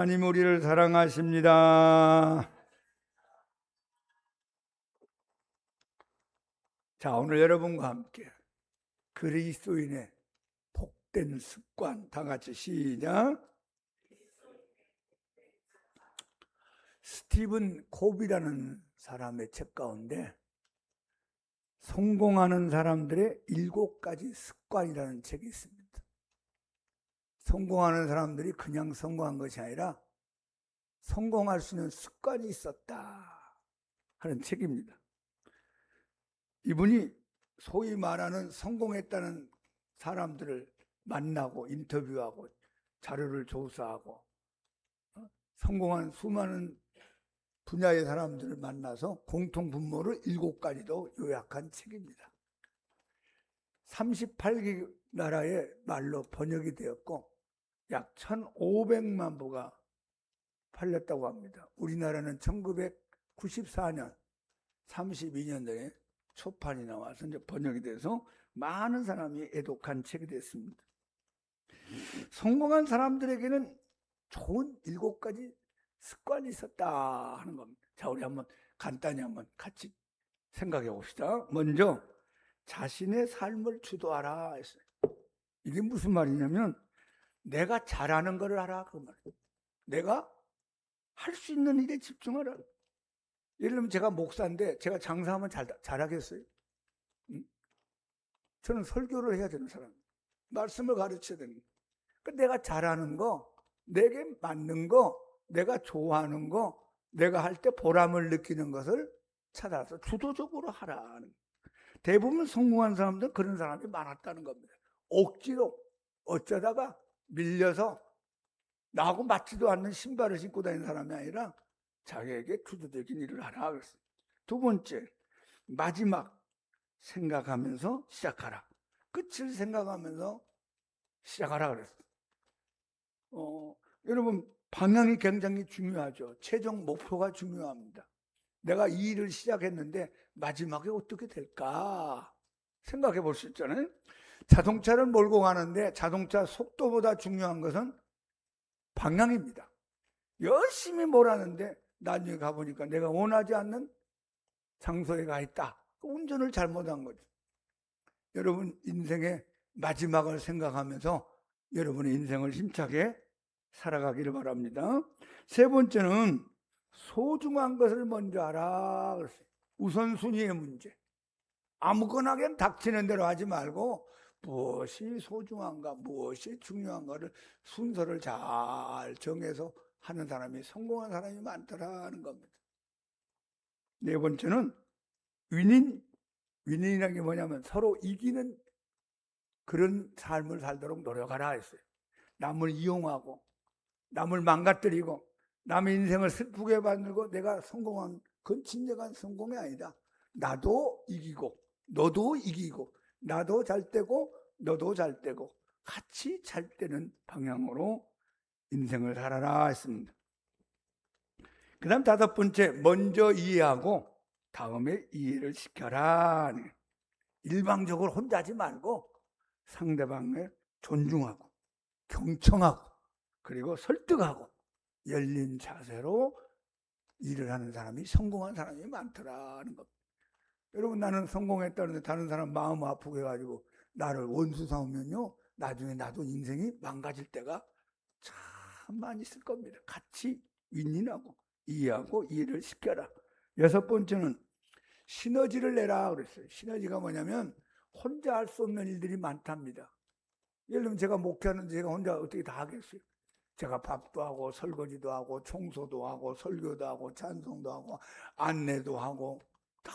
하나님 우리를 사랑하십니다. 자, 오늘 여러분과 함께 그리스도인의 복된 습관 다 같이 시작. 스티븐 콥이라는 사람의 책 가운데 성공하는 사람들의 7가지 습관이라는 책이 있습니다. 성공하는 사람들이 그냥 성공한 것이 아니라 성공할 수 있는 습관이 있었다 하는 책입니다. 이분이 소위 말하는 성공했다는 사람들을 만나고 인터뷰하고 자료를 조사하고 성공한 수많은 분야의 사람들을 만나서 공통 분모를 7가지로 요약한 책입니다. 38개 나라의 말로 번역이 되었고 약 1,500만 부가 팔렸다고 합니다. 우리나라는 1994년 32년도에 초판이 나와서 이제 번역이 돼서 많은 사람이 애독한 책이 됐습니다. 성공한 사람들에게는 좋은 7가지 습관이 있었다 하는 겁니다. 자, 우리 한번 간단히 한번 같이 생각해 봅시다. 먼저 자신의 삶을 주도하라 했어요. 이게 무슨 말이냐면 내가 잘하는 걸 하라 그 말이에요. 내가 할 수 있는 일에 집중하라. 예를 들면 제가 목사인데 제가 장사하면 잘하겠어요? 응? 저는 설교를 해야 되는 사람, 말씀을 가르쳐야 되는 거. 그러니까 내가 잘하는 거, 내게 맞는 거, 내가 좋아하는 거, 내가 할 때 보람을 느끼는 것을 찾아서 주도적으로 하라는. 대부분 성공한 사람들은 그런 사람이 많았다는 겁니다. 억지로 어쩌다가 밀려서 나하고 맞지도 않는 신발을 신고 다니는 사람이 아니라 자기에게 주도적인 일을 하라 그랬어요. 두 번째, 마지막 생각하면서 시작하라. 끝을 생각하면서 시작하라 그랬어요. 여러분, 방향이 굉장히 중요하죠. 최종 목표가 중요합니다. 내가 이 일을 시작했는데 마지막에 어떻게 될까 생각해 볼 수 있잖아요. 자동차를 몰고 가는데 자동차 속도보다 중요한 것은 방향입니다. 열심히 몰았는데 나중에 가보니까 내가 원하지 않는 장소에 가 있다. 운전을 잘못한 거죠. 여러분 인생의 마지막을 생각하면서 여러분의 인생을 힘차게 살아가기를 바랍니다. 세 번째는 소중한 것을 먼저 알아. 우선순위의 문제. 아무거나 그냥 닥치는 대로 하지 말고 무엇이 소중한가, 무엇이 중요한가를 순서를 잘 정해서 하는 사람이 성공한 사람이 많더라는 겁니다. 네 번째는 윈윈이라는 게 뭐냐면 서로 이기는 그런 삶을 살도록 노력하라 했어요. 남을 이용하고 남을 망가뜨리고 남의 인생을 슬프게 만들고 내가 성공한 그건 진정한 성공이 아니다. 나도 이기고 너도 이기고 나도 잘 되고 너도 잘 되고 같이 잘 되는 방향으로 인생을 살아라 했습니다. 그 다음 5번째, 먼저 이해하고 다음에 이해를 시켜라. 일방적으로 혼자 하지 말고 상대방을 존중하고 경청하고 그리고 설득하고 열린 자세로 일을 하는 사람이 성공한 사람이 많더라는 겁니다. 여러분, 나는 성공했다는데 다른 사람 마음 아프게 해가지고 나를 원수 삼으면요 나중에 나도 인생이 망가질 때가 참 많이 있을 겁니다. 같이 윈윈하고 이해하고 이해를 시켜라. 6번째는 시너지를 내라 그랬어요. 시너지가 뭐냐면 혼자 할 수 없는 일들이 많답니다. 예를 들면 제가 목회하는데 제가 혼자 어떻게 다 하겠어요? 제가 밥도 하고 설거지도 하고 청소도 하고 설교도 하고 찬송도 하고 안내도 하고 다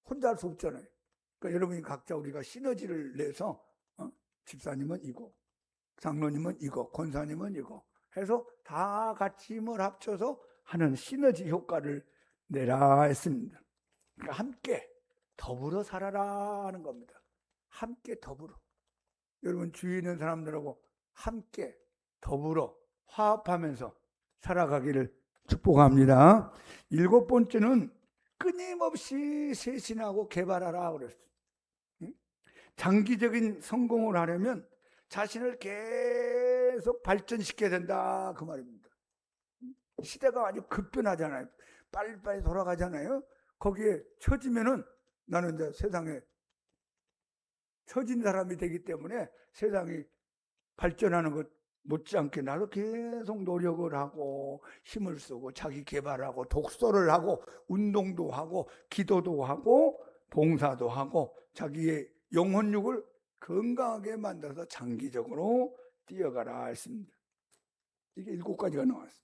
혼자 할 수 없잖아요. 그러니까 여러분이 각자 우리가 시너지를 내서 집사님은 이거, 장로님은 이거, 권사님은 이거 해서 다 같이 힘을 합쳐서 하는 시너지 효과를 내라 했습니다. 그러니까 함께 더불어 살아라 하는 겁니다. 함께 더불어. 여러분 주위에 있는 사람들하고 함께 더불어 화합하면서 살아가기를 축복합니다. 7번째는 끊임없이 쇄신하고 개발하라 그랬어요. 장기적인 성공을 하려면 자신을 계속 발전시켜야 된다 그 말입니다. 시대가 아주 급변하잖아요. 빨리빨리 돌아가잖아요. 거기에 처지면은 나는 이제 세상에 처진 사람이 되기 때문에 세상이 발전하는 것 못지않게 나도 계속 노력을 하고 힘을 쓰고 자기 개발하고 독서를 하고 운동도 하고 기도도 하고 봉사도 하고 자기의 영혼육을 건강하게 만들어서 장기적으로 뛰어가라 했습니다. 이게 7가지가 나왔어요.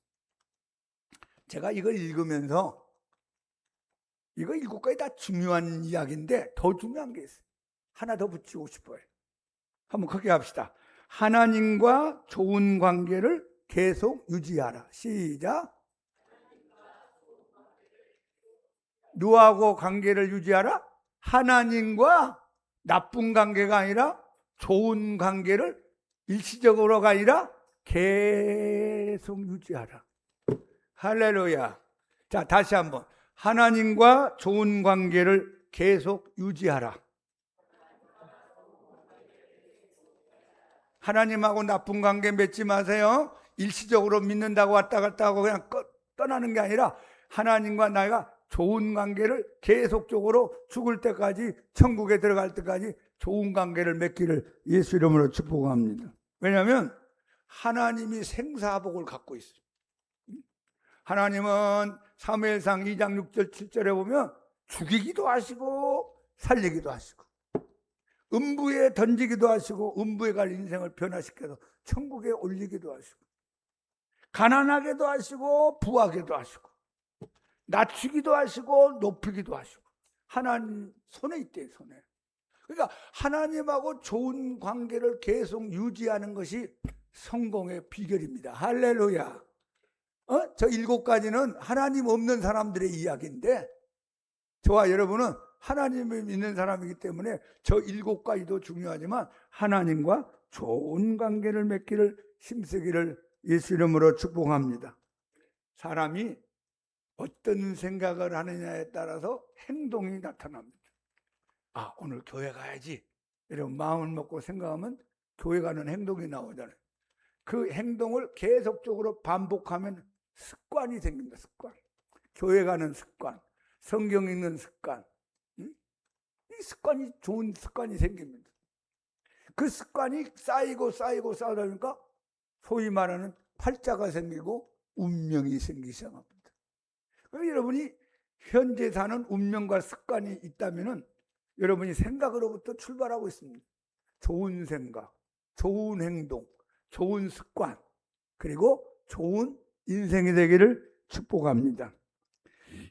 제가 이걸 읽으면서 이거 7가지 다 중요한 이야기인데 더 중요한 게 있어요. 하나 더 붙이고 싶어요. 한번 크게 합시다. 하나님과 좋은 관계를 계속 유지하라. 시작. 누구하고 관계를 유지하라? 하나님과 나쁜 관계가 아니라 좋은 관계를 일시적으로가 아니라 계속 유지하라. 할렐루야. 자, 다시 한번. 하나님과 좋은 관계를 계속 유지하라. 하나님하고 나쁜 관계 맺지 마세요. 일시적으로 믿는다고 왔다 갔다 하고 그냥 떠나는 게 아니라 하나님과 나가 좋은 관계를 계속적으로 죽을 때까지 천국에 들어갈 때까지 좋은 관계를 맺기를 예수 이름으로 축복합니다. 왜냐하면 하나님이 생사복을 갖고 있어요. 하나님은 사무엘상 2장 6절 7절에 보면 죽이기도 하시고 살리기도 하시고 음부에 던지기도 하시고 음부에 갈 인생을 변화시켜서 천국에 올리기도 하시고 가난하게도 하시고 부하게도 하시고 낮추기도 하시고 높이기도 하시고 하나님 손에 있대요. 손에. 그러니까 하나님하고 좋은 관계를 계속 유지하는 것이 성공의 비결입니다. 할렐루야. 저 7가지는 하나님 없는 사람들의 이야기인데 저와 여러분은 하나님을 믿는 사람이기 때문에 저 7가지도 중요하지만 하나님과 좋은 관계를 맺기를 힘쓰기를 예수 이름으로 축복합니다. 사람이 어떤 생각을 하느냐에 따라서 행동이 나타납니다. 아, 오늘 교회 가야지 이런 마음을 먹고 생각하면 교회 가는 행동이 나오잖아요. 그 행동을 계속적으로 반복하면 습관이 생깁니다. 습관. 교회 가는 습관, 성경 읽는 습관. 이 습관이 좋은 습관이 생깁니다. 그 습관이 쌓이고 쌓이다 보니까 소위 말하는 팔자가 생기고 운명이 생기기 시작합니다. 여러분이 현재 사는 운명과 습관이 있다면 여러분이 생각으로부터 출발하고 있습니다. 좋은 생각, 좋은 행동, 좋은 습관, 그리고 좋은 인생이 되기를 축복합니다.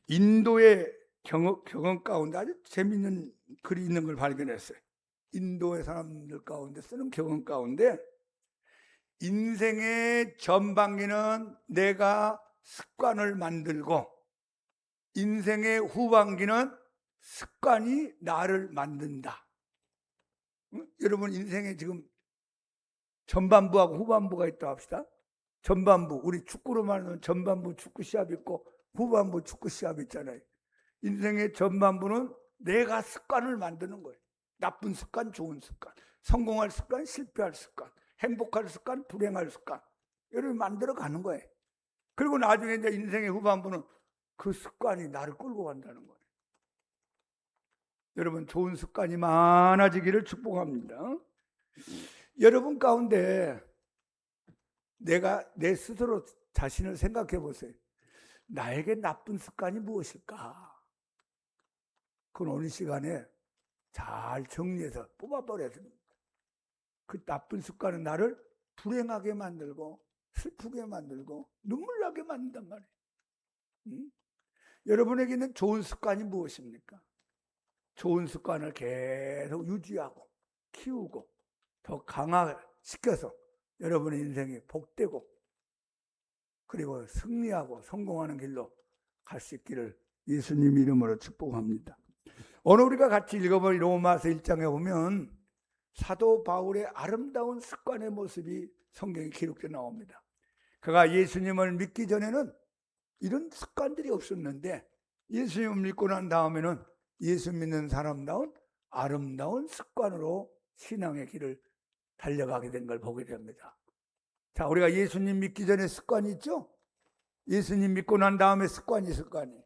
인도의 경험 가운데 아주 재미있는 글이 있는 걸 발견했어요. 인도의 사람들 가운데 쓰는 경험 가운데 인생의 전반기는 내가 습관을 만들고 인생의 후반기는 습관이 나를 만든다. 여러분 인생에 지금 전반부하고 후반부가 있다 합시다. 전반부, 우리 축구로 말하면 전반부 축구 시합 있고 후반부 축구 시합 있잖아요. 인생의 전반부는 내가 습관을 만드는 거예요. 나쁜 습관, 좋은 습관, 성공할 습관, 실패할 습관, 행복할 습관, 불행할 습관, 이를 만들어 가는 거예요. 그리고 나중에 이제 인생의 후반부는 그 습관이 나를 끌고 간다는 거예요. 여러분 좋은 습관이 많아지기를 축복합니다. 여러분 가운데 내가 내 스스로 자신을 생각해 보세요. 나에게 나쁜 습관이 무엇일까? 그건 어느 시간에 잘 정리해서 뽑아버려야 됩니다. 그 나쁜 습관은 나를 불행하게 만들고 슬프게 만들고 눈물 나게 만든단 말이에요. 여러분에게는 좋은 습관이 무엇입니까? 좋은 습관을 계속 유지하고 키우고 더 강화시켜서 여러분의 인생이 복되고 그리고 승리하고 성공하는 길로 갈 수 있기를 예수님 이름으로 축복합니다. 오늘 우리가 같이 읽어볼 로마서 1장에 보면 사도 바울의 아름다운 습관의 모습이 성경에 기록되어 나옵니다. 그가 예수님을 믿기 전에는 이런 습관들이 없었는데 예수님을 믿고 난 다음에는 예수 믿는 사람다운 아름다운 습관으로 신앙의 길을 달려가게 된 걸 보게 됩니다. 자, 우리가 예수님 믿기 전에 습관이 있죠? 예수님 믿고 난 다음에 습관이 있을 거 아니에요.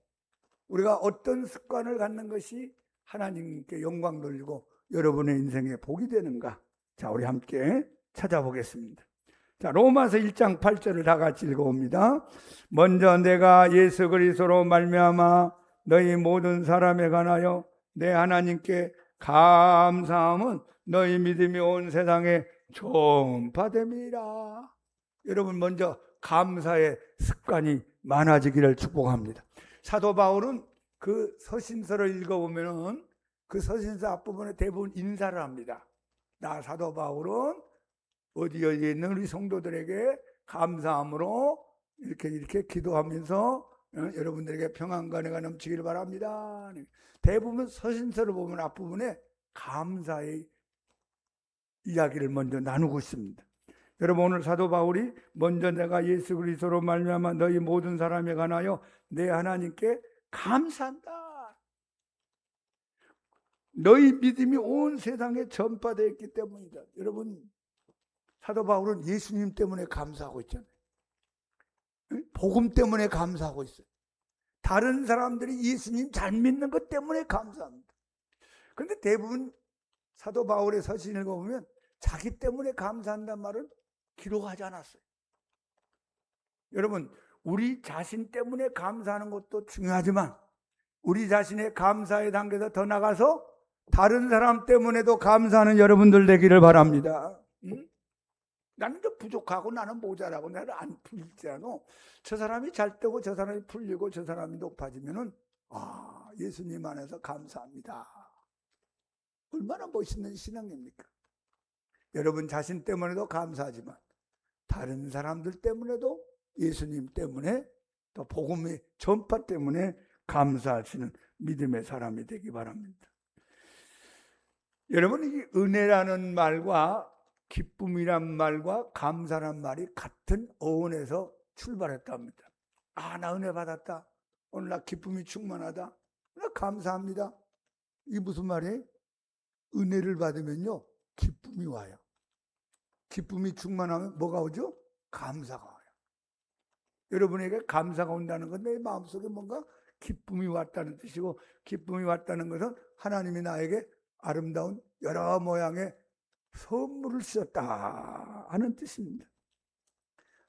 우리가 어떤 습관을 갖는 것이 하나님께 영광 돌리고 여러분의 인생에 복이 되는가? 자, 우리 함께 찾아보겠습니다. 자, 로마서 1장 8절을 다 같이 읽어봅니다. 먼저 내가 예수 그리스도로 말미암아 너희 모든 사람에 관하여 내 하나님께 감사함은 너희 믿음이 온 세상에 전파됨이라. 여러분, 먼저 감사의 습관이 많아지기를 축복합니다. 사도 바울은 그 서신서를 읽어보면 그 서신서 앞부분에 대부분 인사를 합니다. 나 사도 바울은 어디에 있는 우리 성도들에게 감사함으로 이렇게 기도하면서 여러분들에게 평안과 은혜가 넘치기를 바랍니다. 대부분 서신서를 보면 앞부분에 감사의 이야기를 먼저 나누고 있습니다. 여러분, 오늘 사도 바울이 먼저 내가 예수 그리스도로 말미암아 너희 모든 사람에 관하여 내 하나님께 감사한다. 너희 믿음이 온 세상에 전파되어 있기 때문이다. 여러분, 사도 바울은 예수님 때문에 감사하고 있잖아요. 복음 때문에 감사하고 있어요. 다른 사람들이 예수님 잘 믿는 것 때문에 감사합니다. 그런데 대부분 사도 바울의 서신을 보면 자기 때문에 감사한다는 말은 기록하지 않았어요. 여러분, 우리 자신 때문에 감사하는 것도 중요하지만 우리 자신의 감사의 단계에서 더 나가서 다른 사람 때문에도 감사하는 여러분들 되기를 바랍니다. 나는 좀 부족하고 나는 모자라고 나는 안 풀리잖아. 저 사람이 잘 되고 저 사람이 풀리고 저 사람이 높아지면은 예수님 안에서 감사합니다. 얼마나 멋있는 신앙입니까? 여러분 자신 때문에도 감사하지만 다른 사람들 때문에도 예수님 때문에 또 복음의 전파 때문에 감사하시는 믿음의 사람이 되기 바랍니다. 여러분, 이 은혜라는 말과 기쁨이란 말과 감사란 말이 같은 어원에서 출발했답니다. 나 은혜 받았다. 오늘 나 기쁨이 충만하다. 나 감사합니다. 이게 무슨 말이에요? 은혜를 받으면요 기쁨이 와요. 기쁨이 충만하면 뭐가 오죠? 감사가 와요. 여러분에게 감사가 온다는 건 내 마음속에 뭔가 기쁨이 왔다는 뜻이고, 기쁨이 왔다는 것은 하나님이 나에게 아름다운 여러 모양의 선물을 주셨다 하는 뜻입니다.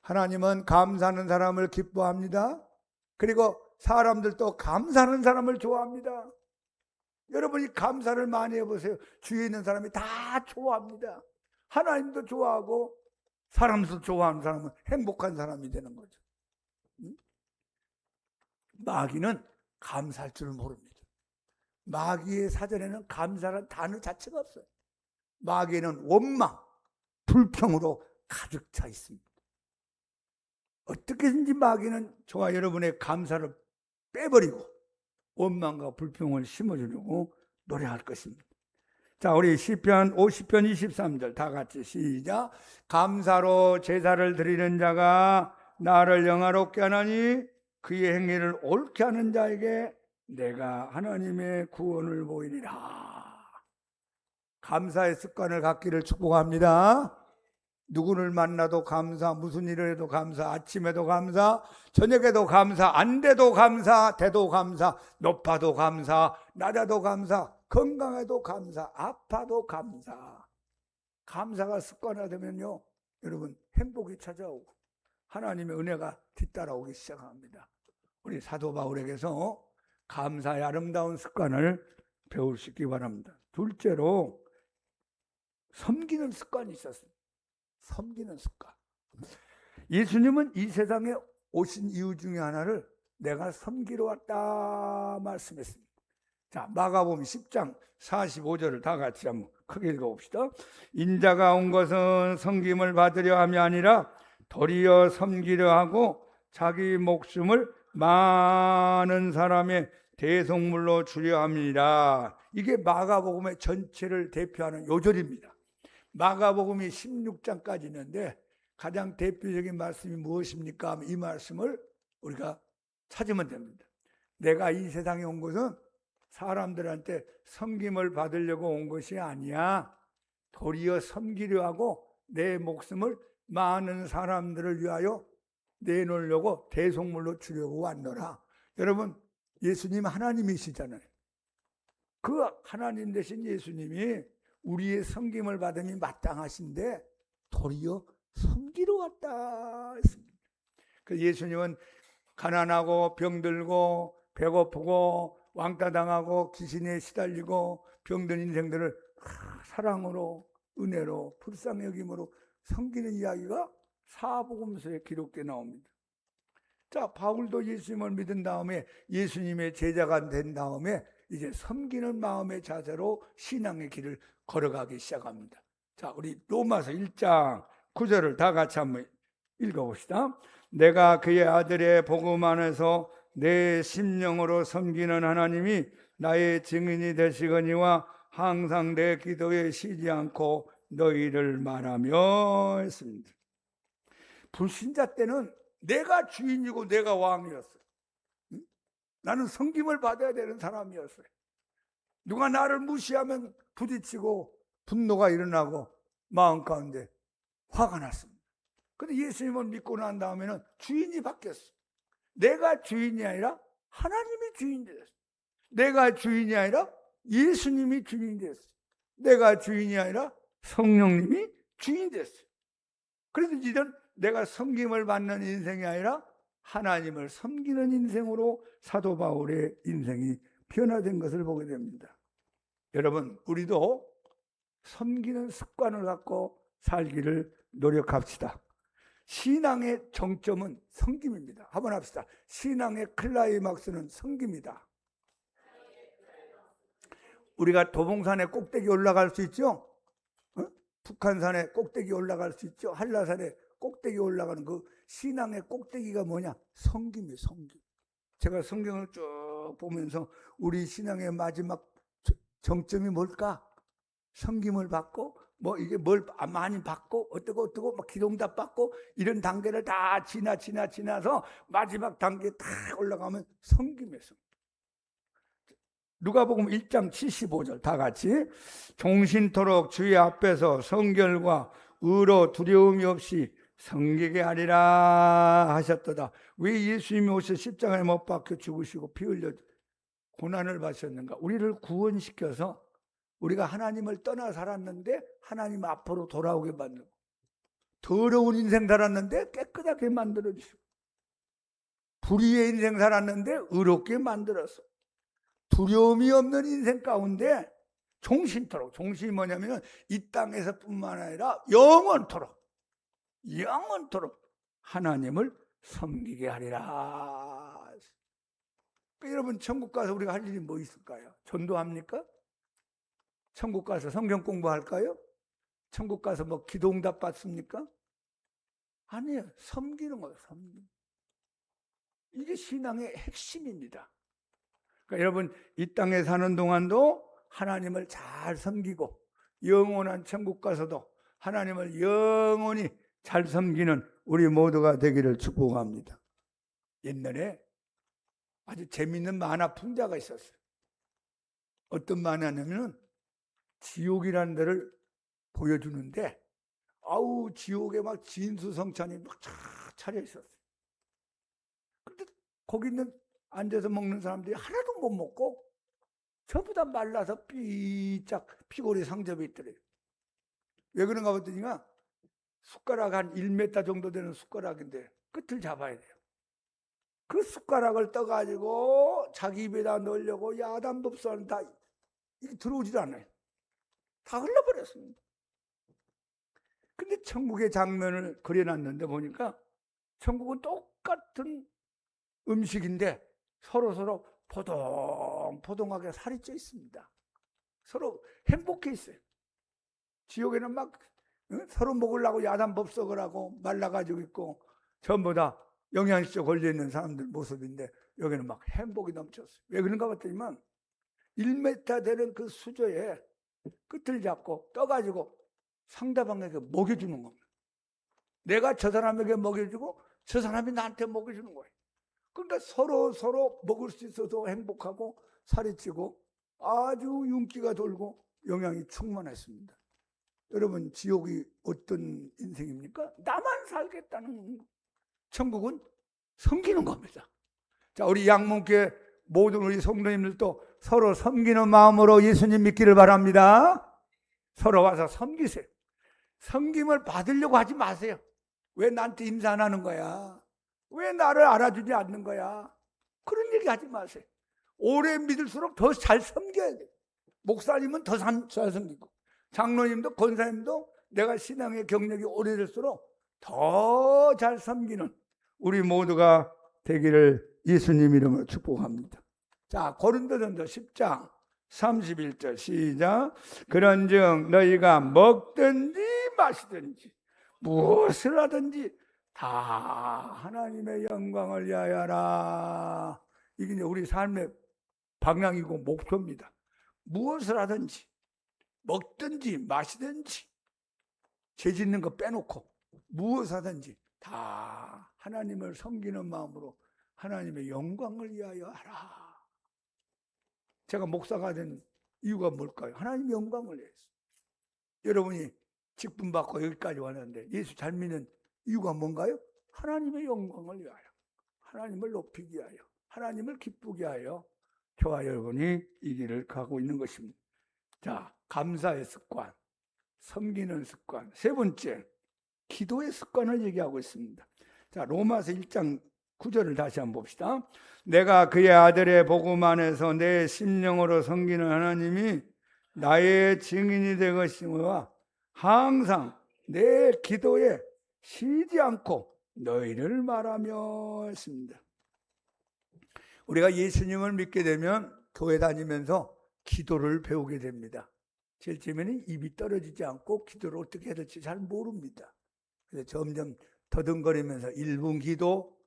하나님은 감사하는 사람을 기뻐합니다. 그리고 사람들도 감사하는 사람을 좋아합니다. 여러분이 감사를 많이 해보세요. 주위에 있는 사람이 다 좋아합니다. 하나님도 좋아하고 사람도 좋아하는 사람은 행복한 사람이 되는 거죠. 마귀는 감사할 줄 모릅니다. 마귀의 사전에는 감사라는 단어 자체가 없어요. 마귀는 원망, 불평으로 가득 차 있습니다. 어떻게든지 마귀는 저와 여러분의 감사를 빼버리고 원망과 불평을 심어주려고 노력할 것입니다. 자, 우리 시편 50편 23절 다 같이 시작. 감사로 제사를 드리는 자가 나를 영화롭게 하나니 그의 행위를 옳게 하는 자에게 내가 하나님의 구원을 보이리라. 감사의 습관을 갖기를 축복합니다. 누구를 만나도 감사, 무슨 일을 해도 감사, 아침에도 감사, 저녁에도 감사, 안 돼도 감사, 돼도 감사, 높아도 감사, 낮아도 감사, 건강해도 감사, 아파도 감사. 감사가 습관화되면요 여러분 행복이 찾아오고 하나님의 은혜가 뒤따라오기 시작합니다. 우리 사도 바울에게서 감사의 아름다운 습관을 배울 수 있기 바랍니다. 둘째로 섬기는 습관이 있었습니다. 섬기는 습관. 예수님은 이 세상에 오신 이유 중에 하나를 내가 섬기러 왔다 말씀했습니다. 자, 마가복음 10장 45절을 다 같이 한번 크게 읽어봅시다. 인자가 온 것은 섬김을 받으려 함이 아니라 도리어 섬기려 하고 자기 목숨을 많은 사람의 대속물로 주려 함이라. 이게 마가복음의 전체를 대표하는 요절입니다. 마가복음이 16장까지 있는데 가장 대표적인 말씀이 무엇입니까? 이 말씀을 우리가 찾으면 됩니다. 내가 이 세상에 온 것은 사람들한테 섬김을 받으려고 온 것이 아니야. 도리어 섬기려 하고 내 목숨을 많은 사람들을 위하여 내놓으려고 대속물로 주려고 왔노라. 여러분, 예수님 하나님이시잖아요. 그 하나님 되신 예수님이 우리의 섬김을 받음이 마땅하신데 도리어 섬기러 왔다 했습니다. 그 예수님은 가난하고 병들고 배고프고 왕따당하고 귀신에 시달리고 병든 인생들을 사랑으로 은혜로 불쌍히 여김으로 섬기는 이야기가 사복음서에 기록되어 나옵니다. 자, 바울도 예수님을 믿은 다음에 예수님의 제자가 된 다음에 이제 섬기는 마음의 자세로 신앙의 길을 걸어가기 시작합니다. 자, 우리 로마서 1장 9절을 다 같이 한번 읽어봅시다. 내가 그의 아들의 복음 안에서 내 심령으로 섬기는 하나님이 나의 증인이 되시거니와 항상 내 기도에 쉬지 않고 너희를 말하며 했습니다. 불신자 때는 내가 주인이고 내가 왕이었어요. 나는 섬김을 받아야 되는 사람이었어요. 누가 나를 무시하면 부딪히고 분노가 일어나고 마음 가운데 화가 났습니다. 그런데 예수님을 믿고 난 다음에는 주인이 바뀌었어요. 내가 주인이 아니라 하나님이 주인이 됐어요. 내가 주인이 아니라 예수님이 주인이 됐어요. 내가 주인이 아니라 성령님이 주인이 됐어요. 그래서 이제는 내가 섬김을 받는 인생이 아니라 하나님을 섬기는 인생으로 사도 바울의 인생이 변화된 것을 보게 됩니다. 여러분, 우리도 섬기는 습관을 갖고 살기를 노력합시다. 신앙의 정점은 섬김입니다. 한번 합시다. 신앙의 클라이막스는 섬김이다. 우리가 도봉산의 꼭대기 올라갈 수 있죠? 북한산의 꼭대기 올라갈 수 있죠? 한라산의 꼭대기 올라가는 그 신앙의 꼭대기가 뭐냐? 섬김이에요, 섬김. 제가 성경을 쭉 보면서 우리 신앙의 마지막 정점이 뭘까? 섬김을 받고 뭐 이게 뭘 많이 받고 어떠고 막 기도응답 받고 이런 단계를 다 지나서 마지막 단계에 다 올라가면 섬김이에요. 누가복음 1장 75절 다 같이 종신토록 주의 앞에서 성결과 의로 두려움이 없이 섬기게 하리라 하셨도다. 왜 예수님이 오셔 십자가에 못 박혀 죽으시고 피 흘려 고난을 받으셨는가? 우리를 구원시켜서 우리가 하나님을 떠나 살았는데 하나님 앞으로 돌아오게 만들고, 더러운 인생 살았는데 깨끗하게 만들어주시고, 불의의 인생 살았는데 의롭게 만들어서 두려움이 없는 인생 가운데 종신토록, 종신이 뭐냐면 이 땅에서 뿐만 아니라 영원토록 하나님을 섬기게 하리라. 그러니까 여러분, 천국 가서 우리가 할 일이 뭐 있을까요? 전도합니까? 천국 가서 성경 공부할까요? 천국 가서 뭐 기도응답 받습니까? 아니에요. 섬기는 거예요. 섬기는. 이게 신앙의 핵심입니다. 그러니까 여러분, 이 땅에 사는 동안도 하나님을 잘 섬기고 영원한 천국 가서도 하나님을 영원히 잘 섬기는 우리 모두가 되기를 축복합니다. 옛날에 아주 재미있는 만화 풍자가 있었어요. 어떤 만화냐면 지옥이라는 데를 보여주는데, 아우, 지옥에 막 진수성찬이 막 차려 있었어요. 근데 거기 있는 앉아서 먹는 사람들이 하나도 못 먹고 전부 다 말라서 삐짝 피골이 상접해 있더래요. 왜 그런가 봤더니 숟가락 한 1m 정도 되는 숟가락인데 끝을 잡아야 돼요. 그 숟가락을 떠가지고 자기 입에다 넣으려고 야단법사는 다 들어오지도 않아요. 다 흘러버렸습니다. 근데 천국의 장면을 그려놨는데 보니까 천국은 똑같은 음식인데 서로 포동포동하게 살이 쪄 있습니다. 서로 행복해 있어요. 지옥에는 막 서로 먹으려고 야단법석을 하고 말라가지고 있고 전부 다 영양실조 걸려있는 사람들 모습인데 여기는 막 행복이 넘쳤어요. 왜 그런가 봤더니만 1m 되는 그 수저에 끝을 잡고 떠가지고 상대방에게 먹여주는 겁니다. 내가 저 사람에게 먹여주고 저 사람이 나한테 먹여주는 거예요. 그러니까 서로 먹을 수 있어서 행복하고 살이 찌고 아주 윤기가 돌고 영양이 충만했습니다. 여러분, 지옥이 어떤 인생입니까? 나만 살겠다는, 천국은 섬기는 겁니다. 자, 우리 양문교회 모든 우리 성도님들도 서로 섬기는 마음으로 예수님 믿기를 바랍니다. 서로 와서 섬기세요. 섬김을 받으려고 하지 마세요. 왜 나한테 인사 안 하는 거야? 왜 나를 알아주지 않는 거야? 그런 얘기 하지 마세요. 오래 믿을수록 더 잘 섬겨야 돼요. 목사님은 더 잘 섬기고, 장로님도 권사님도 내가 신앙의 경력이 오래될수록 더 잘 섬기는 우리 모두가 되기를 예수님 이름으로 축복합니다. 자, 고린도전서 10장 31절 시작. 그런즉 너희가 먹든지 마시든지 무엇을 하든지 다 하나님의 영광을 위하여 하라. 이게 우리 삶의 방향이고 목표입니다. 무엇을 하든지 먹든지 마시든지 죄 짓는 거 빼놓고 무엇을 하든지 다 하나님을 섬기는 마음으로 하나님의 영광을 위하여 하라. 제가 목사가 된 이유가 뭘까요? 하나님의 영광을 위해서. 여러분이 직분 받고 여기까지 왔는데 예수 잘 믿는 이유가 뭔가요? 하나님의 영광을 위하여, 하나님을 높이기 위하여, 하나님을 기쁘게 하여 저와 여러분이 이 길을 가고 있는 것입니다. 자, 감사의 습관, 섬기는 습관. 세 번째, 기도의 습관을 얘기하고 있습니다. 자, 로마서 1장 9절을 다시 한번 봅시다. 내가 그의 아들의 복음 안에서 내 심령으로 섬기는 하나님이 나의 증인이 될 것이므로 항상 내 기도에 쉬지 않고 너희를 말하며 했습니다. 우리가 예수님을 믿게 되면 교회 다니면서 기도를 배우게 됩니다. 제일 처음에는 입이 떨어지지 않고 기도를 어떻게 해야 될지 잘 모릅니다. 그래서 점점 더듬거리면서 1분 기도,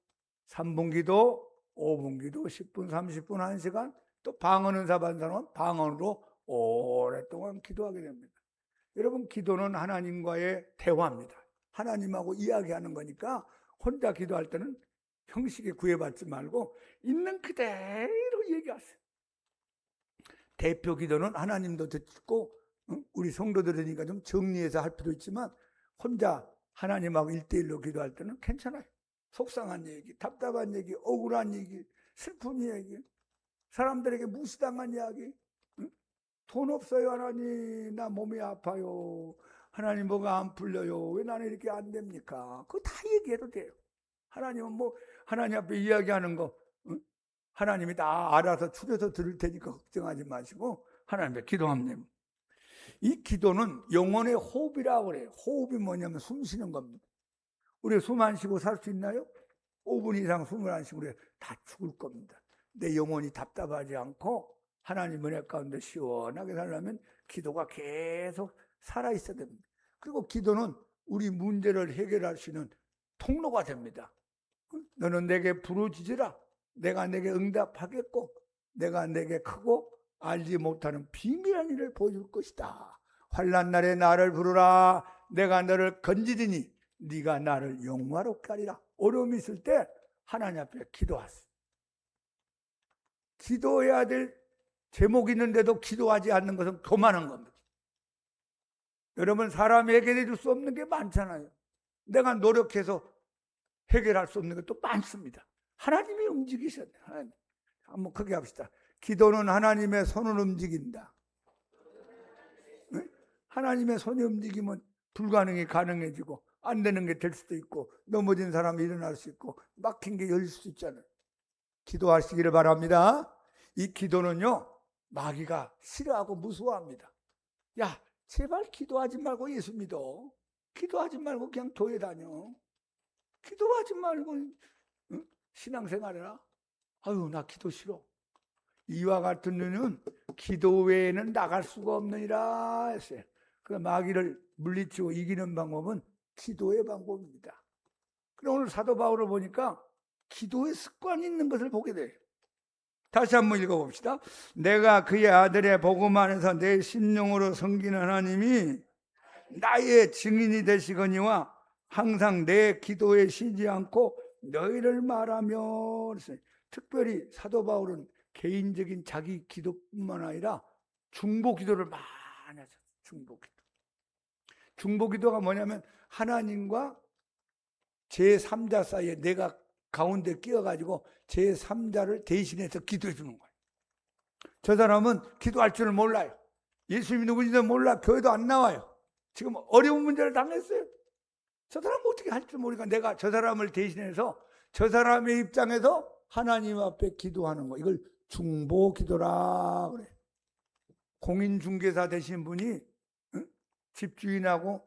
3분 기도, 5분 기도, 10분, 30분, 1시간, 또 방언 은사 받은 사람은 방언으로 오랫동안 기도하게 됩니다. 여러분, 기도는 하나님과의 대화입니다. 하나님하고 이야기하는 거니까 혼자 기도할 때는 형식에 구애받지 말고 있는 그대로 얘기하세요. 대표 기도는 하나님도 듣고 우리 성도들 들으니까 좀 정리해서 할 필요 있지만 혼자 하나님하고 1대1로 기도할 때는 괜찮아요. 속상한 얘기, 답답한 얘기, 억울한 얘기, 슬픈 얘기, 사람들에게 무시당한 이야기, 돈 없어요 하나님, 나 몸이 아파요, 하나님 뭐가 안 풀려요, 왜 나는 이렇게 안 됩니까? 그거 다 얘기해도 돼요. 하나님은 뭐 하나님 앞에 이야기하는 거 하나님이 다 알아서 추려서 들을 테니까 걱정하지 마시고 하나님 앞에 기도하면 됩니다. 이 기도는 영혼의 호흡이라고 그래요. 호흡이 뭐냐면 숨 쉬는 겁니다. 우리 숨 안 쉬고 살 수 있나요? 5분 이상 숨을 안 쉬고 다 죽을 겁니다. 내 영혼이 답답하지 않고 하나님 은혜 가운데 시원하게 살려면 기도가 계속 살아있어야 됩니다. 그리고 기도는 우리 문제를 해결할 수 있는 통로가 됩니다. 너는 내게 부르짖으라. 내가 내게 응답하겠고 내가 내게 크고 알지 못하는 비밀한 일을 보여줄 것이다. 환난 날에 나를 부르라. 내가 너를 건지리니 네가 나를 영화롭게 하리라. 어려움이 있을 때 하나님 앞에 기도하세요. 기도해야 될 제목이 있는데도 기도하지 않는 것은 교만한 겁니다. 여러분, 사람이 해결해 줄 수 없는 게 많잖아요. 내가 노력해서 해결할 수 없는 것도 많습니다. 하나님이 움직이셔야 돼요. 하나님. 한번 크게 합시다. 기도는 하나님의 손을 움직인다. 네? 하나님의 손이 움직이면 불가능이 가능해지고 안 되는 게 될 수도 있고 넘어진 사람이 일어날 수 있고 막힌 게 열릴 수 있잖아요. 기도하시기를 바랍니다. 이 기도는요, 마귀가 싫어하고 무서워합니다. 야, 제발 기도하지 말고 예수 믿어. 기도하지 말고 그냥 교회 다녀. 기도하지 말고 신앙생활해라. 아유, 나 기도 싫어. 이와 같은 눈은 기도 외에는 나갈 수가 없느니라 했어요. 그 마귀를 물리치고 이기는 방법은 기도의 방법입니다. 그럼 오늘 사도 바울을 보니까 기도의 습관이 있는 것을 보게 돼요. 다시 한번 읽어봅시다. 내가 그의 아들의 복음 안에서 내 심령으로 섬기는 하나님이 나의 증인이 되시거니와 항상 내 기도에 쉬지 않고 너희를 말하며. 특별히 사도 바울은 개인적인 자기 기도뿐만 아니라 중보 기도를 많이 하셨어요. 중보 기도. 중보기도가 뭐냐면 하나님과 제3자 사이에 내가 가운데 끼어가지고 제3자를 대신해서 기도해 주는 거예요. 저 사람은 기도할 줄 몰라요. 예수님이 누구인지도 몰라. 교회도 안 나와요. 지금 어려운 문제를 당했어요. 저 사람은 어떻게 할 줄 모르니까 내가 저 사람을 대신해서 저 사람의 입장에서 하나님 앞에 기도하는 거, 이걸 중보기도라 그래. 공인중개사 되신 분이 집주인하고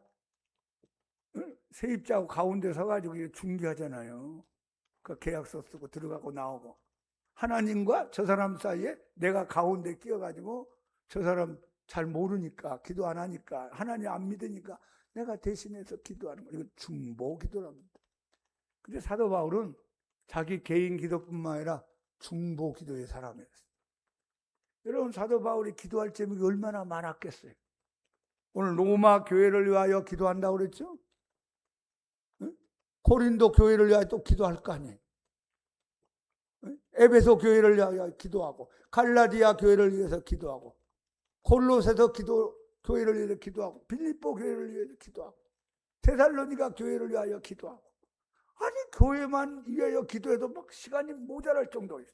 세입자하고 가운데 서가지고 중개하잖아요. 그 계약서 쓰고 들어가고 나오고. 하나님과 저 사람 사이에 내가 가운데 끼어가지고 저 사람 잘 모르니까, 기도 안 하니까, 하나님 안 믿으니까 내가 대신해서 기도하는 거, 이거 중보기도랍니다. 근데 사도 바울은 자기 개인 기도뿐만 아니라 중보기도의 사람이었어요. 여러분, 사도 바울이 기도할 제목이 얼마나 많았겠어요. 오늘 로마 교회를 위하여 기도한다고 그랬죠? 응? 고린도 교회를 위하여 또 기도할 거 아니에요. 응? 에베소 교회를 위하여 기도하고, 갈라디아 교회를 위해서 기도하고, 골로새서 교회를 위해서 기도하고, 빌립보 교회를 위해서 기도하고, 데살로니가 교회를 위하여 기도하고. 아니, 교회만 위하여 기도해도 막 시간이 모자랄 정도예요.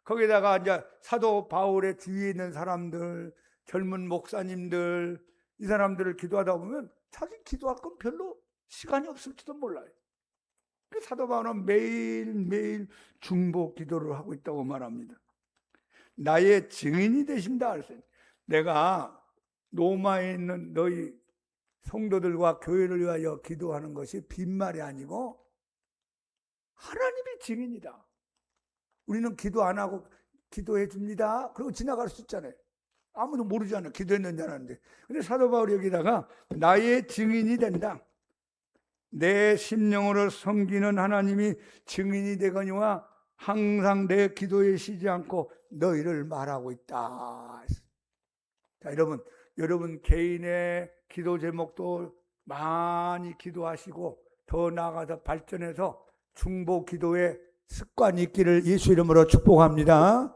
거기다가 이제 사도 바울의 주위에 있는 사람들, 젊은 목사님들, 이 사람들을 기도하다 보면 자기 기도할 건 별로 시간이 없을지도 몰라요. 사도 바울은 매일매일 중보 기도를 하고 있다고 말합니다. 나의 증인이 되신다 하셨어요. 내가 로마에 있는 너희 성도들과 교회를 위하여 기도하는 것이 빈말이 아니고 하나님의 증인이다. 우리는 기도 안 하고 기도해 줍니다. 그리고 지나갈 수 있잖아요. 아무도 모르잖아요. 기도했는지 안 하는데. 근데 사도 바울이 여기다가 나의 증인이 된다. 내 심령으로 섬기는 하나님이 증인이 되거니와 항상 내 기도에 쉬지 않고 너희를 말하고 있다. 자, 여러분 개인의 기도 제목도 많이 기도하시고 더 나아가서 발전해서 중보 기도의 습관이 있기를 예수 이름으로 축복합니다.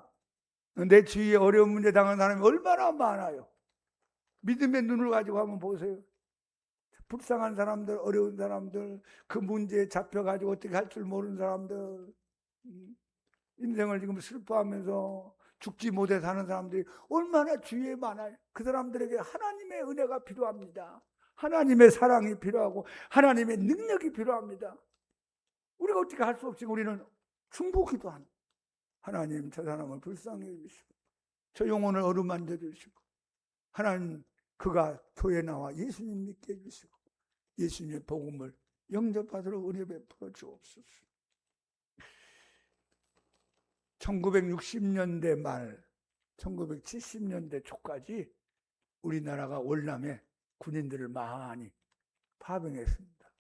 내 주위에 어려운 문제 당한 사람이 얼마나 많아요. 믿음의 눈을 가지고 한번 보세요. 불쌍한 사람들, 어려운 사람들, 그 문제에 잡혀가지고 어떻게 할 줄 모르는 사람들, 인생을 지금 슬퍼하면서 죽지 못해 사는 사람들이 얼마나 주위에 많아요. 그 사람들에게 하나님의 은혜가 필요합니다. 하나님의 사랑이 필요하고 하나님의 능력이 필요합니다. 우리가 어떻게 할 수 없이 우리는 중보기도 하는, 하나님 저 사람을 불쌍히 해주시고 저 영혼을 어루만져 주시고 하나님 그가 교회에 나와 예수님 믿게 해주시고 예수님의 복음을 영접하도록 은혜 베풀어 주옵소서. 1960년대 말 1970년대 초까지 우리나라가 월남에 군인들을 많이 파병했습니다.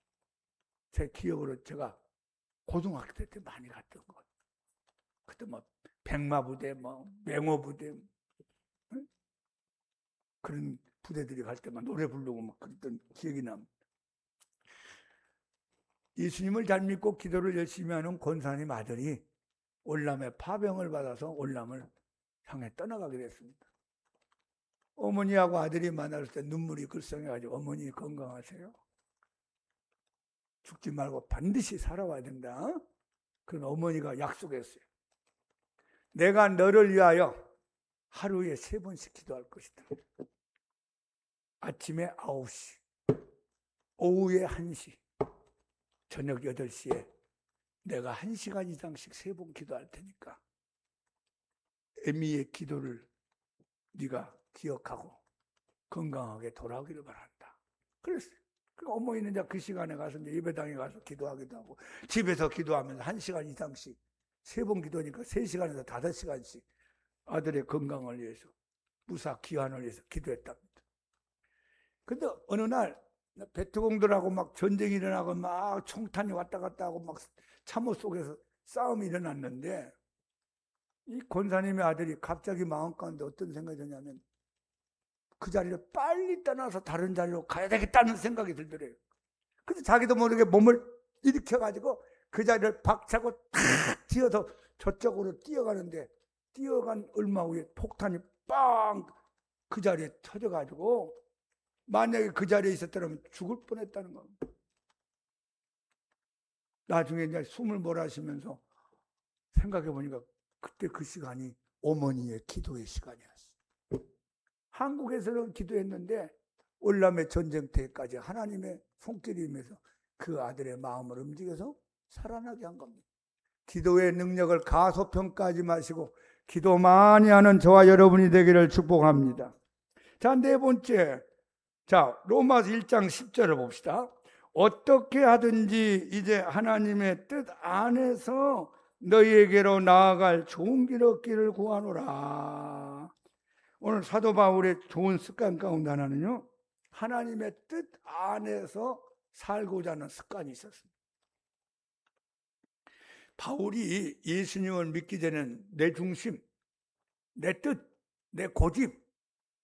제 기억으로 제가 고등학교 때 많이 갔던 것. 그때 뭐 백마부대, 뭐 맹호부대, 응? 그런 부대들이 갈 때만 노래 부르고 막 그랬던 기억이 납니다. 예수님을 잘 믿고 기도를 열심히 하는 권사님 아들이 월남에 파병을 받아서 월남을 향해 떠나가게 됐습니다. 어머니하고 아들이 만났을 때 눈물이 글썽해가지고 어머니 건강하세요? 죽지 말고 반드시 살아와야 된다. 그런 어머니가 약속했어요. 내가 너를 위하여 하루에 3번씩 기도할 것이다. 아침에 9시, 오후에 1시, 저녁 8시에 내가 1시간 이상씩 3번 기도할 테니까 애미의 기도를 네가 기억하고 건강하게 돌아오기를 바란다. 그랬어요. 그러니까 어머니는 이제 그 시간에 가서 이제 예배당에 가서 기도하기도 하고 집에서 기도하면서 1시간 이상씩 3번 기도니까 3시간에서 5시간씩 아들의 건강을 위해서 무사 귀환을 위해서 기도했답니다. 근데 어느 날 베트공들하고 막 전쟁이 일어나고 막 총탄이 왔다 갔다 하고 막 참호 속에서 싸움이 일어났는데 이 권사님의 아들이 갑자기 마음 가운데 어떤 생각이 드냐면 그 자리를 빨리 떠나서 다른 자리로 가야 되겠다는 생각이 들더래요. 그래서 자기도 모르게 몸을 일으켜가지고 그 자리를 박차고 탁 튀어서 저쪽으로 뛰어가는데 뛰어간 얼마 후에 폭탄이 빵 그 자리에 터져가지고 만약에 그 자리에 있었더라면 죽을 뻔했다는 겁니다. 나중에 이제 숨을 몰아쉬면서 생각해 보니까 그때 그 시간이 어머니의 기도의 시간이었어요. 한국에서는 기도했는데 월남의 전쟁터에까지 하나님의 손길이 임해서 그 아들의 마음을 움직여서 살아나게 한 겁니다. 기도의 능력을 가소평가하지 마시고 기도 많이 하는 저와 여러분이 되기를 축복합니다. 자, 네 번째. 자, 로마서 1장 10절을 봅시다. 어떻게 하든지 이제 하나님의 뜻 안에서 너희에게로 나아갈 좋은 길 얻기를 구하노라. 오늘 사도 바울의 좋은 습관 가운데 하나는요, 하나님의 뜻 안에서 살고자 하는 습관이 있었습니다. 바울이 예수님을 믿기 전에는 내 중심, 내 뜻, 내 고집,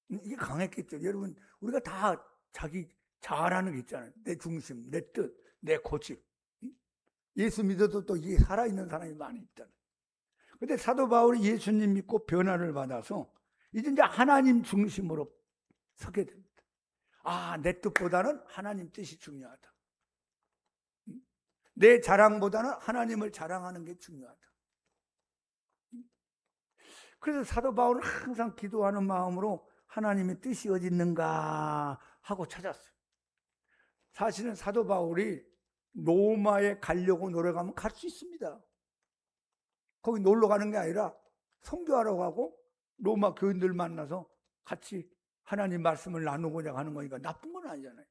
이게 강했겠죠. 여러분, 우리가 다 자기 잘하는 게 있잖아요. 내 중심, 내 뜻, 내 고집. 예수 믿어도 또 이게 살아있는 사람이 많이 있잖아요. 근데 사도 바울이 예수님 믿고 변화를 받아서 이제 하나님 중심으로 서게 됩니다. 아, 내 뜻보다는 하나님 뜻이 중요하다. 내 자랑보다는 하나님을 자랑하는 게 중요하다. 그래서 사도 바울은 항상 기도하는 마음으로 하나님의 뜻이 어디 있는가 하고 찾았어요. 사실은 사도 바울이 로마에 가려고 노력하면 갈 수 있습니다. 거기 놀러 가는 게 아니라 선교하러 가고 로마 교인들 만나서 같이 하나님 말씀을 나누고자 하는 거니까 나쁜 건 아니잖아요.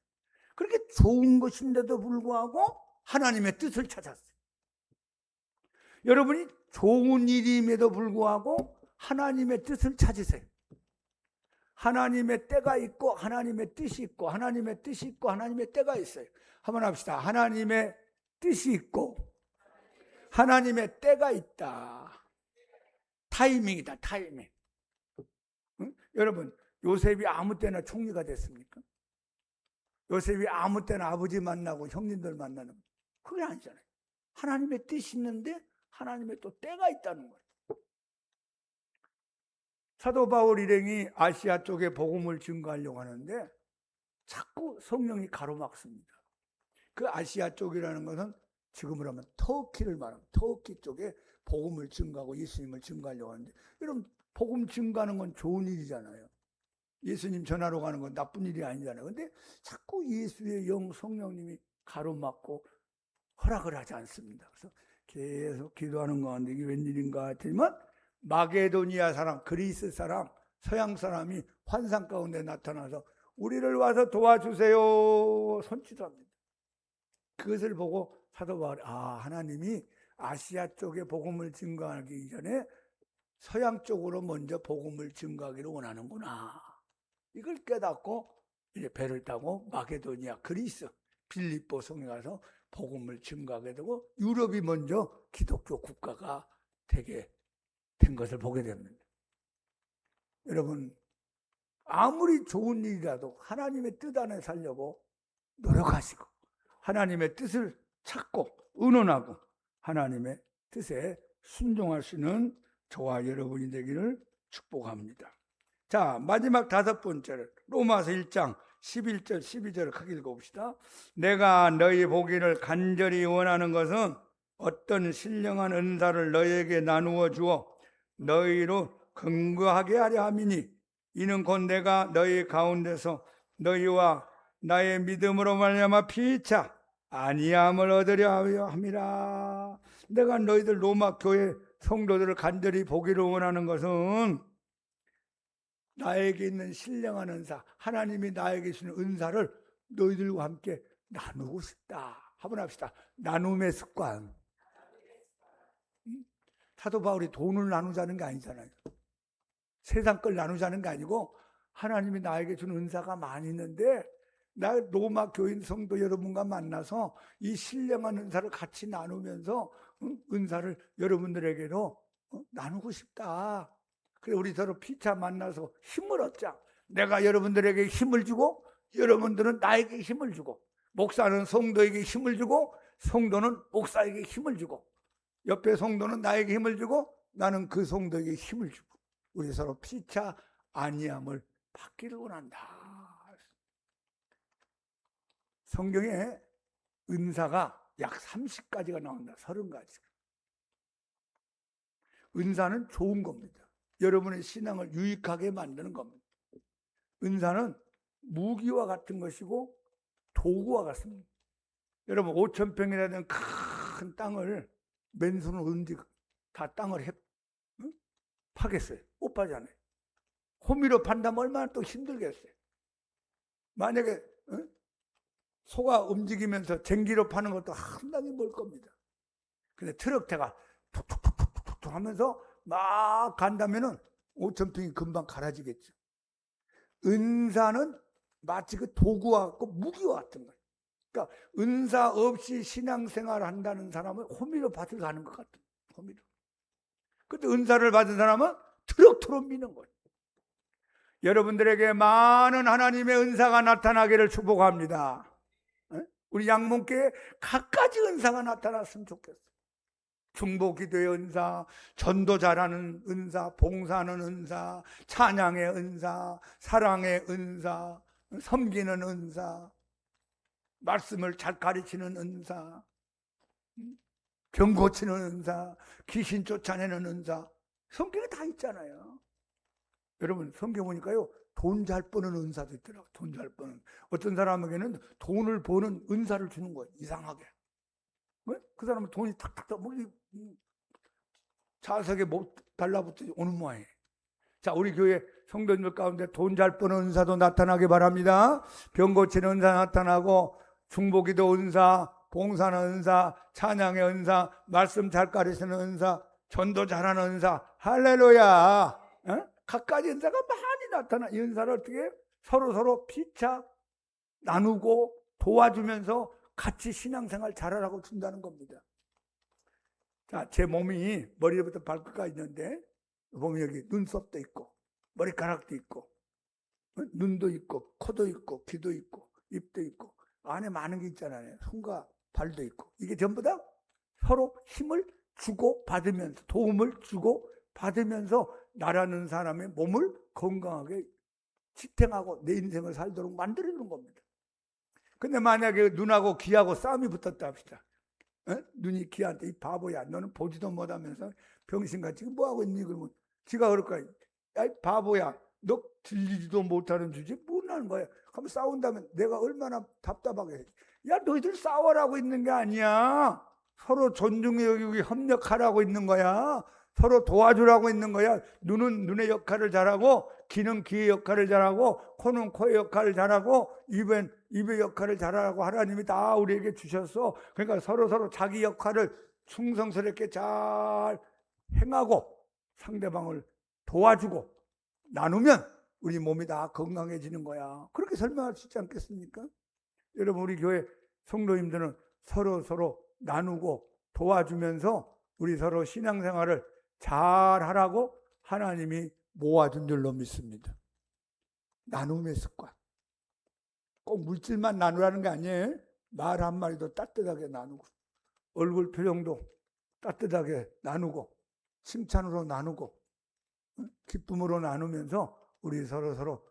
그렇게 좋은 것인데도 불구하고 하나님의 뜻을 찾았어요. 여러분이 좋은 일임에도 불구하고 하나님의 뜻을 찾으세요. 하나님의 때가 있고 하나님의 뜻이 있고 하나님의 뜻이 있고 하나님의 때가 있어요. 한번 합시다. 하나님의 뜻이 있고 하나님의 때가 있다. 타이밍이다. 타이밍. 응? 여러분, 요셉이 아무 때나 총리가 됐습니까? 요셉이 아무 때나 아버지 만나고 형님들 만나는 그게 아니잖아요. 하나님의 뜻이 있는데 하나님의 또 때가 있다는 거예요. 사도 바울 일행이 아시아 쪽에 복음을 증거하려고 하는데 자꾸 성령이 가로막습니다. 그 아시아 쪽이라는 것은 지금으로 하면 터키를 말합니다. 터키 쪽에 복음을 증거하고 예수님을 증거하려고 하는데, 여러분, 복음 증거하는 건 좋은 일이잖아요. 예수님 전하러 가는 건 나쁜 일이 아니잖아요. 근데 자꾸 예수의 영 성령님이 가로막고 허락을 하지 않습니다. 그래서 계속 기도하는 가운데 이게 웬일인가 했더니만 마게도니아 사람, 그리스 사람, 서양 사람이 환상 가운데 나타나서 우리를 와서 도와주세요 손짓합니다. 그것을 보고 사도 바울이 하나님이 아시아 쪽에 복음을 증거하기 전에 서양 쪽으로 먼저 복음을 증거하기를 원하는구나. 이걸 깨닫고 이제 배를 타고 마게도니아, 그리스, 빌립보 성에 가서 복음을 증거하게 되고 유럽이 먼저 기독교 국가가 되게 된 것을 보게 됩니다. 여러분, 아무리 좋은 일이라도 하나님의 뜻 안에 살려고 노력하시고 하나님의 뜻을 찾고 의논하고 하나님의 뜻에 순종할 수 있는 저와 여러분이 되기를 축복합니다. 자, 마지막 다섯 번째를 로마서 1장 11절 12절을 크게 읽어봅시다. 내가 너희 보기를 간절히 원하는 것은 어떤 신령한 은사를 너희에게 나누어 주어 너희로 근거하게 하려 함이니 이는 곧 내가 너희 가운데서 너희와 나의 믿음으로 말미암아 피차 아니함을 얻으려 함이라. 내가 너희들 로마 교회 성도들을 간절히 보기를 원하는 것은 나에게 있는 신령한 은사, 하나님이 나에게 주는 은사를 너희들과 함께 나누고 싶다. 한번 합시다. 나눔의 습관. 사도 바울이 돈을 나누자는 게 아니잖아요. 세상 걸 나누자는 게 아니고 하나님이 나에게 준 은사가 많이 있는데 나 로마 교인 성도 여러분과 만나서 이 신령한 은사를 같이 나누면서 은사를 여러분들에게도 나누고 싶다. 그래, 우리 서로 피차 만나서 힘을 얻자. 내가 여러분들에게 힘을 주고 여러분들은 나에게 힘을 주고, 목사는 성도에게 힘을 주고 성도는 목사에게 힘을 주고, 옆에 성도는 나에게 힘을 주고 나는 그 성도에게 힘을 주고, 우리 서로 피차 아니함을 받기를 원한다. 성경에 은사가 약 30가지가 나온다. 30가지. 은사는 좋은 겁니다. 여러분의 신앙을 유익하게 만드는 겁니다. 은사는 무기와 같은 것이고 도구와 같습니다. 여러분 5,000평이라는 큰 땅을 맨손으로 언제 다 땅을 파겠어요? 못 파잖아요. 호미로 판다면 얼마나 또 힘들겠어요. 만약에 소가 움직이면서 쟁기로 파는 것도 상당히 멀 겁니다. 근데 트럭대가 툭툭툭툭툭 하면서 막 간다면은 5,000평이 금방 갈아지겠죠. 은사는 마치 그 도구와 같고 무기와 같은 거예요. 그러니까 은사 없이 신앙생활을 한다는 사람은 호미로 밭을 가는 것 같아요. 호미로. 근데 은사를 받은 사람은 트럭트럭 미는 거예요. 여러분들에게 많은 하나님의 은사가 나타나기를 축복합니다. 우리 양문교회에 갖가지 은사가 나타났으면 좋겠어요. 중보기도의 은사, 전도 잘하는 은사, 봉사하는 은사, 찬양의 은사, 사랑의 은사, 섬기는 은사, 말씀을 잘 가르치는 은사, 병 고치는 은사, 귀신 쫓아내는 은사, 성경에 다 있잖아요. 여러분 성경 보니까요, 돈 잘 버는 은사도 있더라고요. 돈 잘 버는. 어떤 사람에게는 돈을 버는 은사를 주는 거예요. 이상하게. 왜? 그 사람은 돈이 탁탁탁 자석에 못 달라붙어 오는 모양이에요. 자, 우리 교회 성도님들 가운데 돈 잘 버는 은사도 나타나게 바랍니다. 병 고치는 은사 나타나고, 중보기도 은사, 봉사는 은사, 찬양의 은사, 말씀 잘 가르치는 은사, 전도 잘하는 은사. 할렐루야. 갖가지 은사가 많이 나타나. 이 은사를 어떻게 서로 피차 나누고 도와주면서 같이 신앙생활 잘하라고 준다는 겁니다. 자, 제 몸이 머리부터 발끝까지 있는데 보면 여기 눈썹도 있고 머리카락도 있고 눈도 있고 코도 있고 귀도 있고 입도 있고 안에 많은 게 있잖아요. 손과 발도 있고. 이게 전부 다 서로 힘을 주고 받으면서, 도움을 주고 받으면서 나라는 사람의 몸을 건강하게 지탱하고 내 인생을 살도록 만들어주는 겁니다. 근데 만약에 눈하고 귀하고 싸움이 붙었다 합시다. 눈이 귀한테 이 바보야, 너는 보지도 못하면서 병신같이 뭐하고 있니? 그러면 귀가 그럴 거야. 야, 이 바보야, 너 들리지도 못하는 주제 뭐 하는 거야? 그럼 싸운다면 내가 얼마나 답답하게 해. 야, 너희들 싸워라고 있는 게 아니야. 서로 존중해 여기고 협력하라고 있는 거야. 서로 도와주라고 있는 거야. 눈은 눈의 역할을 잘하고, 귀는 귀의 역할을 잘하고, 코는 코의 역할을 잘하고, 입은 입의 역할을 잘하라고 하나님이 다 우리에게 주셨어. 그러니까 서로 자기 역할을 충성스럽게 잘 행하고 상대방을 도와주고 나누면 우리 몸이 다 건강해지는 거야. 그렇게 설명할 수 있지 않겠습니까? 여러분, 우리 교회 성도님들은 서로 나누고 도와주면서 우리 서로 신앙생활을 잘 하라고 하나님이 모아준 줄로 믿습니다. 나눔의 습관. 꼭 물질만 나누라는 게 아니에요. 말 한마디도 따뜻하게 나누고, 얼굴 표정도 따뜻하게 나누고, 칭찬으로 나누고, 기쁨으로 나누면서 우리 서로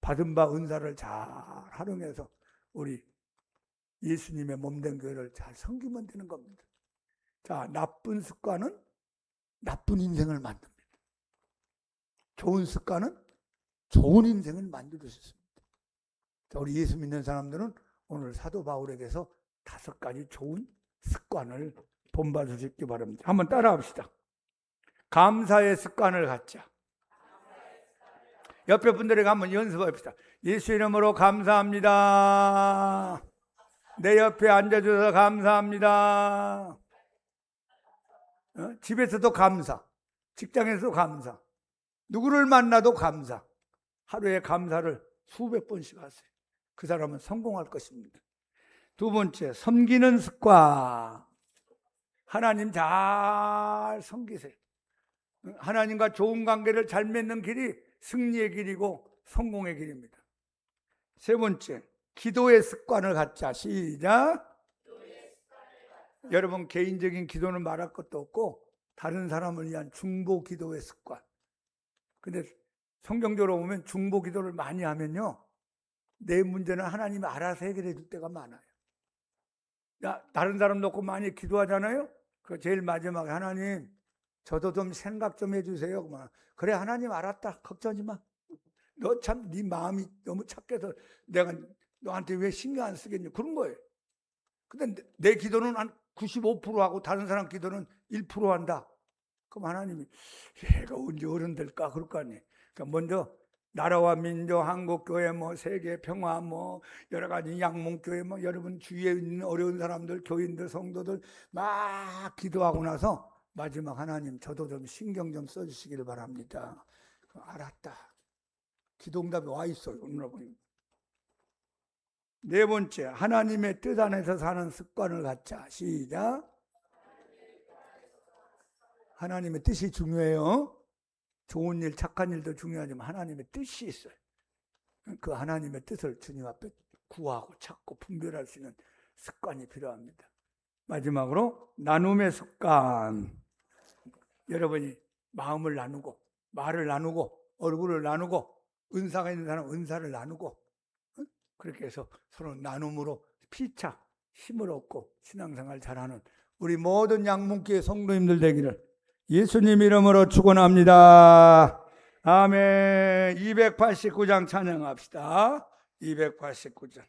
받은 바 은사를 잘 활용해서 우리 예수님의 몸된 교회를 잘 섬기면 되는 겁니다. 자, 나쁜 습관은 나쁜 인생을 만듭니다. 좋은 습관은 좋은 인생을 만들 수 있습니다. 자, 우리 예수 믿는 사람들은 오늘 사도 바울에게서 5가지 좋은 습관을 본받을 수 있기 바랍니다. 한번 따라합시다. 감사의 습관을 갖자. 옆에 분들에게 한번 연습합시다. 예수 이름으로 감사합니다. 내 옆에 앉아주셔서 감사합니다. 집에서도 감사, 직장에서도 감사, 누구를 만나도 감사. 하루에 감사를 수백 번씩 하세요. 그 사람은 성공할 것입니다. 2번째, 섬기는 습관. 하나님 잘 섬기세요. 하나님과 좋은 관계를 잘 맺는 길이 승리의 길이고 성공의 길입니다. 3번째, 기도의 습관을 갖자. 시작. 여러분, 개인적인 기도는 말할 것도 없고 다른 사람을 위한 중보 기도의 습관. 근데 성경적으로 보면 중보 기도를 많이 하면요, 내 문제는 하나님이 알아서 해결해 줄 때가 많아요. 다른 사람 놓고 많이 기도하잖아요. 그 제일 마지막에 하나님 저도 좀 생각 좀 해주세요. 그래 하나님 알았다. 걱정하지 마. 너 참 네 마음이 너무 착해서 내가 너한테 왜 신경 안 쓰겠니? 그런 거예요. 근데 내 기도는 한 95%하고 다른 사람 기도는 1% 한다. 그럼 하나님이 얘가 언제 어른 될까 그럴 거 아니에요. 그러니까 먼저 나라와 민족, 한국교회, 세계 평화, 여러 가지 양문교회, 여러분 주위에 있는 어려운 사람들, 교인들, 성도들 막 기도하고 나서 마지막 하나님 저도 좀 신경 좀 써주시기를 바랍니다. 알았다. 기도응답이 와 있어요. 여러분. 네 번째, 하나님의 뜻 안에서 사는 습관을 갖자. 시작. 하나님의 뜻이 중요해요. 좋은 일, 착한 일도 중요하지만 하나님의 뜻이 있어요. 그 하나님의 뜻을 주님 앞에 구하고 찾고 분별할 수 있는 습관이 필요합니다. 마지막으로 나눔의 습관. 여러분이 마음을 나누고 말을 나누고 얼굴을 나누고 은사가 있는 사람은 은사를 나누고 그렇게 해서 서로 나눔으로 피차 힘을 얻고 신앙생활 잘하는 우리 모든 양문교회 성도님들 되기를 예수님 이름으로 축원합니다. 아멘. 289장 찬양합시다. 289장.